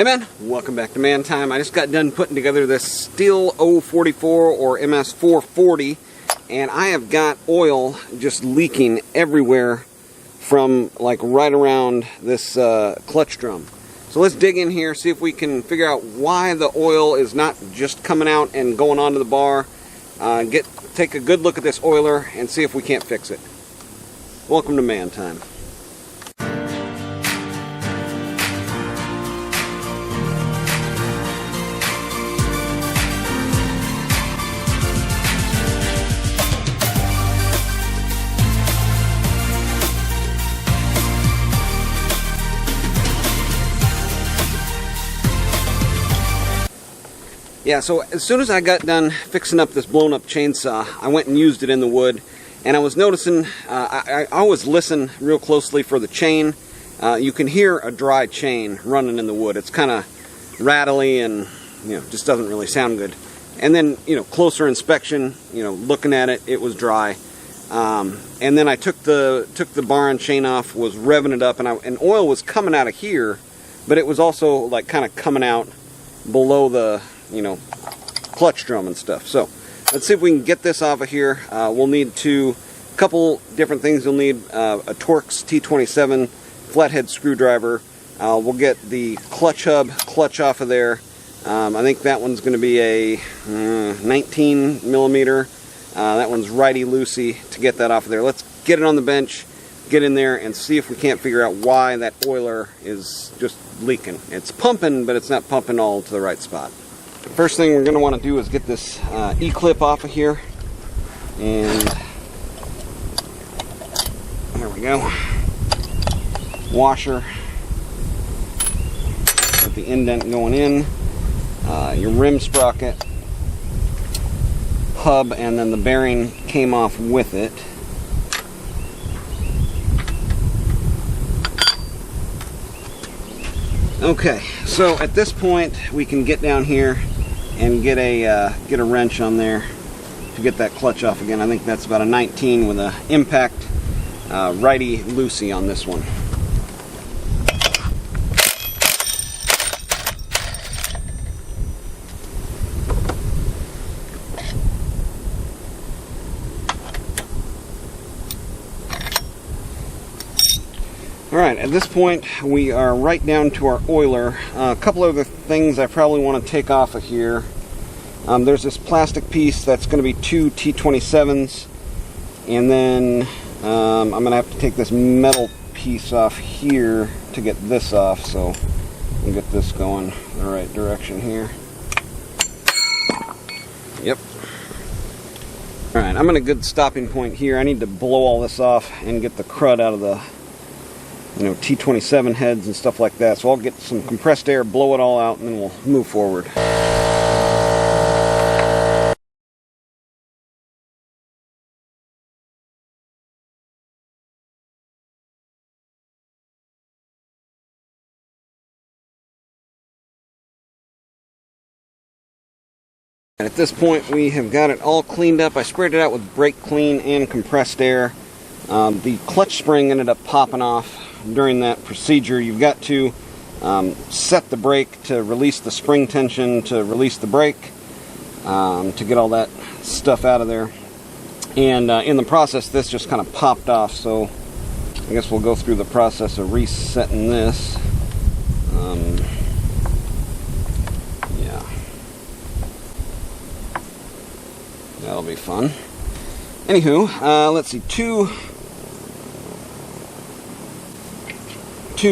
Hey man, welcome back to Man Time. I just got done putting together this Stihl 044 or MS440, and I have got oil just leaking everywhere from like right around this clutch drum. So let's dig in here, see if we can figure out why the oil is not just coming out and going onto the bar. Take a good look at this oiler and see if we can't fix it. Welcome to Man Time. Yeah, so as soon as I got done fixing up this blown up chainsaw, I went and used it in the wood, and I was noticing, I always listen real closely for the chain. You can hear a dry chain running in the wood. It's kind of rattly and, just doesn't really sound good. And then, closer inspection, looking at it, it was dry. And then I took the bar and chain off, was revving it up, and oil was coming out of here, but it was also like kind of coming out below the clutch drum and stuff. So let's see if we can get this off of here. We'll need a couple different things. You'll need a Torx T27 flathead screwdriver. We'll get the clutch clutch off of there. I think that one's going to be a 19 millimeter. That one's righty-loosey to get that off of there. Let's get it on the bench, get in there, and see if we can't figure out why that oiler is just leaking. It's pumping, but it's not pumping all to the right spot. First thing we're going to want to do is get this E-clip off of here, and there we go. Washer with the indent going in, your rim sprocket, hub, and then the bearing came off with it. Okay, so at this point we can get down here and get a wrench on there to get that clutch off again. I think that's about a 19 with an impact righty-loosey on this one. Alright, at this point we are right down to our oiler. A couple other things I probably want to take off of here. There's this plastic piece that's going to be 2 T27s, and then I'm going to have to take this metal piece off here to get this off, so we'll get this going the right direction here. Yep. Alright, I'm at a good stopping point here. I need to blow all this off and get the crud out of the T27 heads and stuff like that. So I'll get some compressed air, blow it all out, and then we'll move forward. And at this point we have got it all cleaned up. I sprayed it out with brake clean and compressed air. The clutch spring ended up popping off during that procedure. You've got to set the brake to release the spring tension, to release the brake, to get all that stuff out of there. And in the process, this just kind of popped off, so I guess we'll go through the process of resetting this. Yeah. That'll be fun. Anywho, let's see, two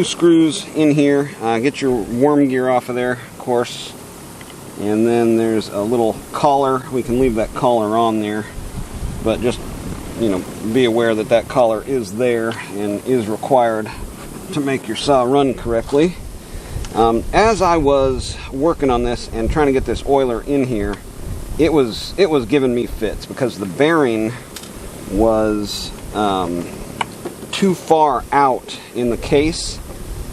screws in here. Get your worm gear off of there, of course, and then there's a little collar. We can leave that collar on there, but just be aware that that collar is there and is required to make your saw run correctly. As I was working on this and trying to get this oiler in here, it was giving me fits because the bearing was too far out in the case,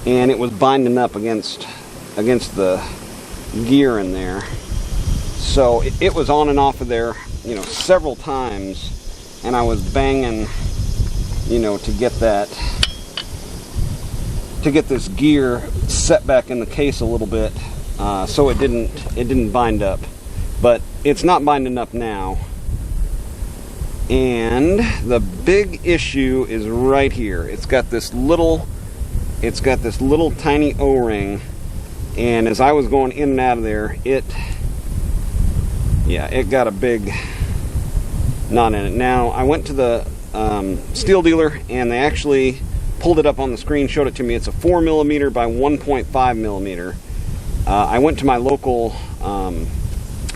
and it was binding up against the gear in there. So it was on and off of there, several times, and I was banging, to get that to get this gear set back in the case a little bit, so it didn't bind up. But it's not binding up now. And the big issue is right here. It's got this little tiny O-ring, and as I was going in and out of there, it got a big knot in it. Now, I went to the Stihl dealer, and they actually pulled it up on the screen, showed it to me. It's a 4mm by 1.5mm. I went to my local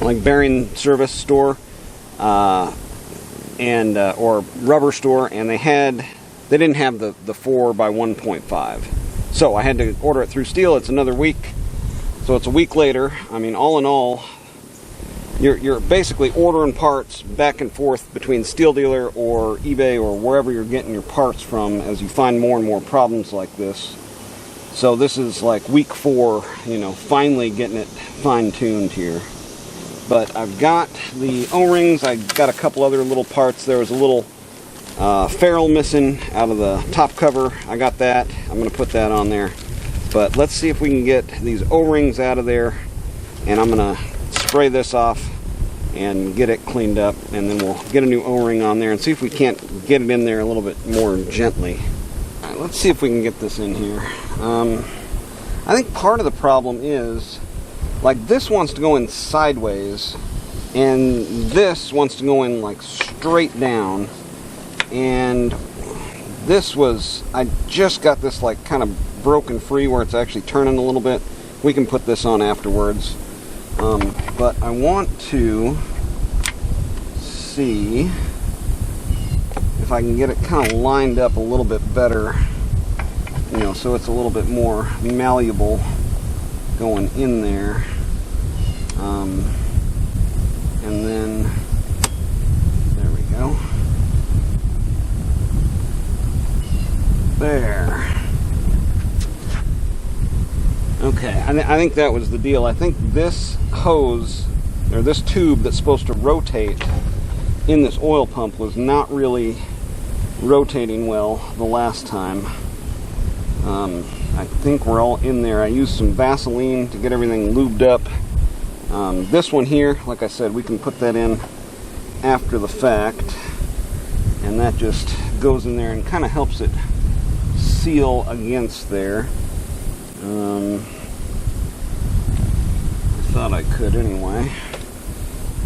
bearing service store or rubber store, and they didn't have the 4 by 1.5. So I had to order it through Stihl. It's another week, so it's a week later. I mean, all in all, you're basically ordering parts back and forth between Stihl dealer or eBay or wherever you're getting your parts from as you find more and more problems like this. So this is like week 4, finally getting it fine-tuned here. But I've got the O-rings. I got a couple other little parts. There was a little ferrule missing out of the top cover. I got that. I'm going to put that on there. But let's see if we can get these O-rings out of there, and I'm going to spray this off and get it cleaned up, and then we'll get a new O-ring on there and see if we can't get it in there a little bit more gently. All right, let's see if we can get this in here. I think part of the problem is, like, this wants to go in sideways, and this wants to go in like straight down. And I just got this like kind of broken free where it's actually turning a little bit. We can put this on afterwards. But I want to see if I can get it kind of lined up a little bit better, so it's a little bit more malleable going in there. And then, there we go. There. Okay, I think that was the deal. I think this hose, or this tube that's supposed to rotate in this oil pump, was not really rotating well the last time. I think we're all in there. I used some Vaseline to get everything lubed up. This one here, like I said, we can put that in after the fact, and that just goes in there and kind of helps it seal against there. I thought I could anyway.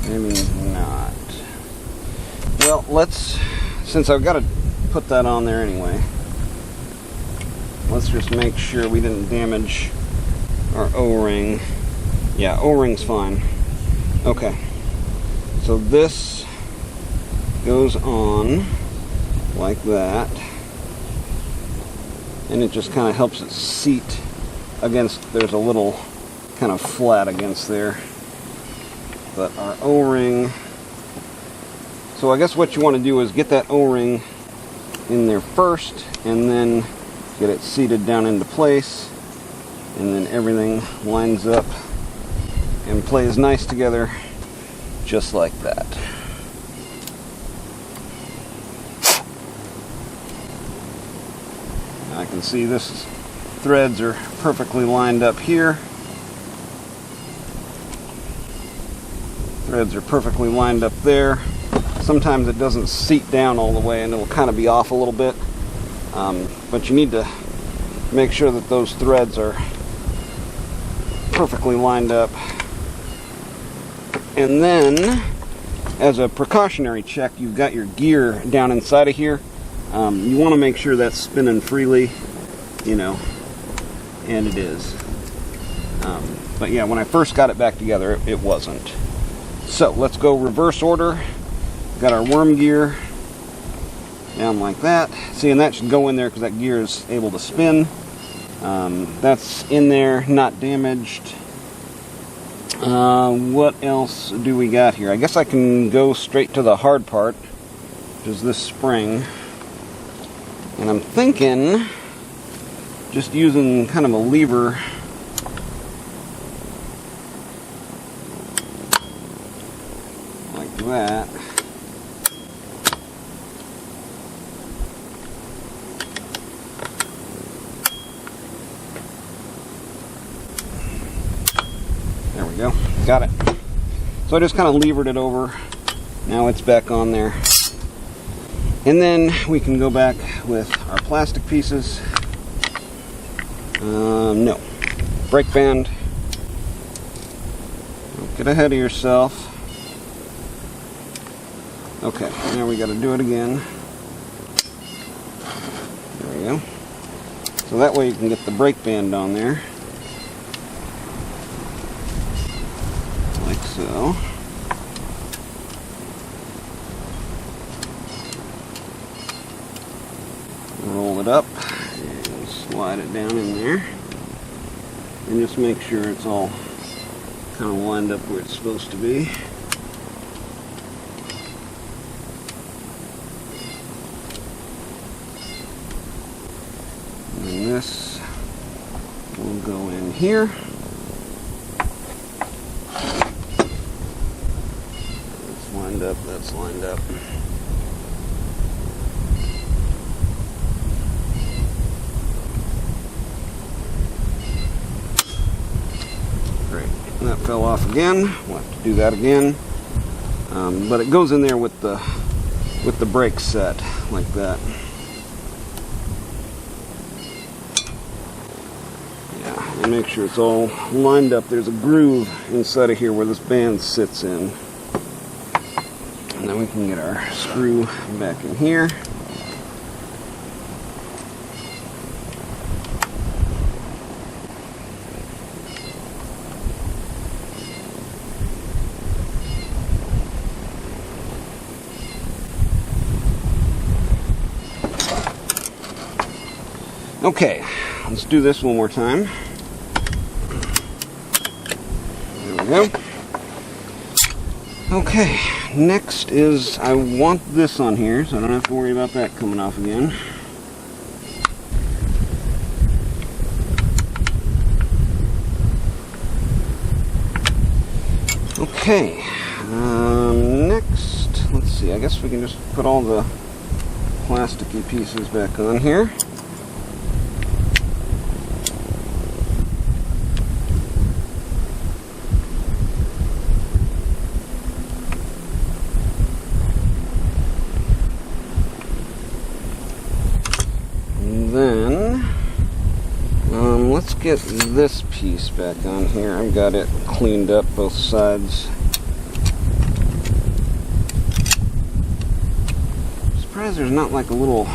Maybe not. Well, since I've got to put that on there anyway, let's just make sure we didn't damage our O-ring. Yeah, O-ring's fine. Okay. So this goes on like that, and it just kind of helps it seat against, there's a little kind of flat against there. But our O-ring, so I guess what you want to do is get that O-ring in there first, and then get it seated down into place, and then everything lines up and plays nice together, just like that. I can see this threads are perfectly lined up here. Threads are perfectly lined up there. Sometimes it doesn't seat down all the way and it'll kind of be off a little bit. But you need to make sure that those threads are perfectly lined up. And then, as a precautionary check, you've got your gear down inside of here. You want to make sure that's spinning freely, and it is. But yeah, when I first got it back together, it wasn't. So let's go reverse order. Got our worm gear down like that. See, and that should go in there because that gear is able to spin. That's in there, not damaged. What else do we got here? I guess I can go straight to the hard part, which is this spring. And I'm thinking just using kind of a lever like that. There we go. Got it. So I just kind of levered it over. Now it's back on there. And then we can go back with our plastic pieces. No. Brake band. Don't get ahead of yourself. Okay, now we got to do it again. There we go. So that way you can get the brake band on there. Like so. Roll it up and slide it down in there. And just make sure it's all kind of lined up where it's supposed to be. And this will go in here. That's lined up, that's lined up. Great. That fell off again. We'll have to do that again. But it goes in there with the brake set like that. And make sure it's all lined up. There's a groove inside of here where this band sits in. And then we can get our screw back in here. Okay, let's do this one more time. There we go. Okay, next is I want this on here, so I don't have to worry about that coming off again. Okay, next, let's see, I guess we can just put all the plasticky pieces back on here. Then, let's get this piece back on here. I've got it cleaned up both sides. I'm surprised there's not like a little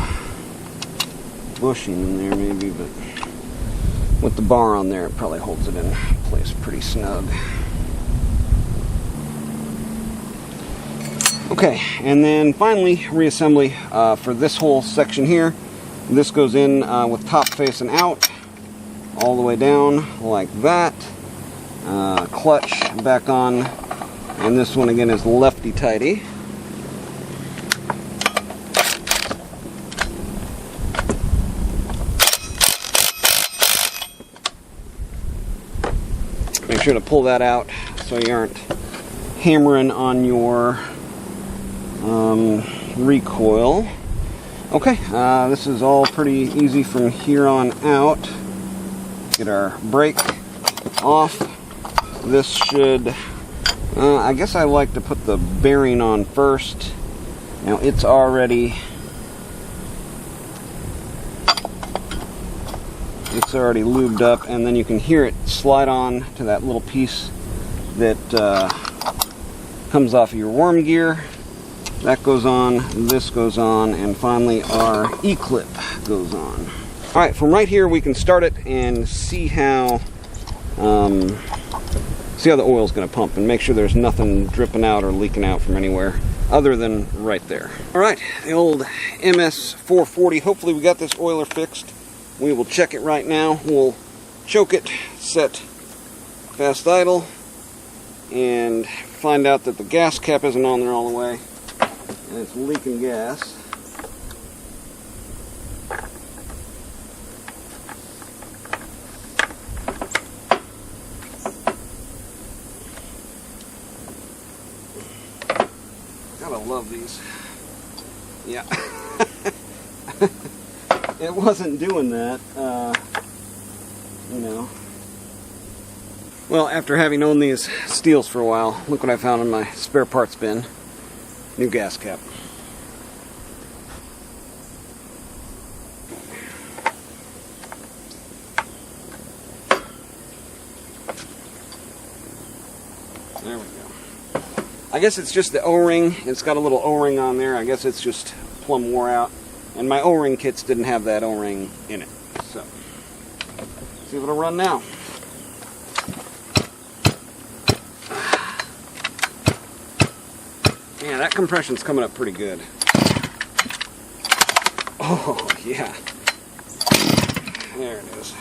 bushing in there maybe, but with the bar on there it probably holds it in place pretty snug. Okay, and then finally reassembly for this whole section here. This goes in with top facing out, all the way down like that. Clutch back on, and this one again is lefty-tighty. Make sure to pull that out so you aren't hammering on your recoil. Okay, this is all pretty easy from here on out. Get our brake off. This should, I guess I like to put the bearing on first. Now it's already lubed up, and then you can hear it slide on to that little piece that comes off of your worm gear. That goes on, this goes on, and finally our E-clip goes on. Alright, from right here we can start it and see how the oil's going to pump, and make sure there's nothing dripping out or leaking out from anywhere other than right there. Alright, the old MS440. Hopefully we got this oiler fixed. We will check it right now. We'll choke it, set fast idle, and find out that the gas cap isn't on there all the way. And it's leaking gas. Gotta love these. Yeah. It wasn't doing that, you know. Well, after having owned these Stihls for a while, look what I found in my spare parts bin. New gas cap. There we go. I guess it's just the O-ring. It's got a little O-ring on there. I guess it's just plumb wore out. And my O-ring kits didn't have that O-ring in it. So, see if it'll run now. Yeah, that compression's coming up pretty good. Oh, yeah. There it is.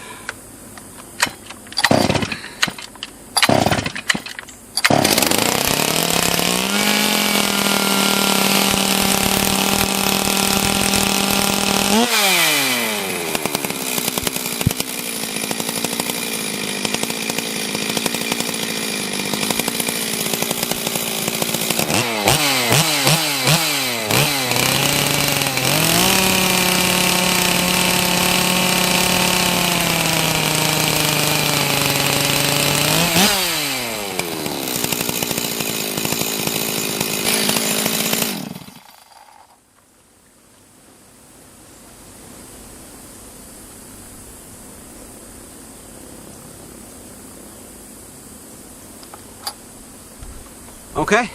Okay,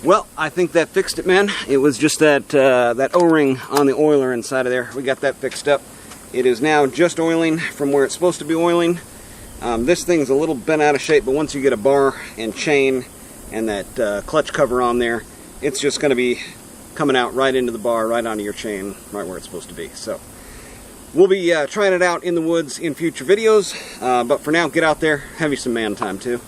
well, I think that fixed it, man. It was just that that O-ring on the oiler inside of there. We got that fixed up. It is now just oiling from where it's supposed to be oiling. This thing's a little bent out of shape, but once you get a bar and chain and that clutch cover on there, it's just going to be coming out right into the bar, right onto your chain, right where it's supposed to be. So we'll be trying it out in the woods in future videos, but for now, get out there, have you some man time too.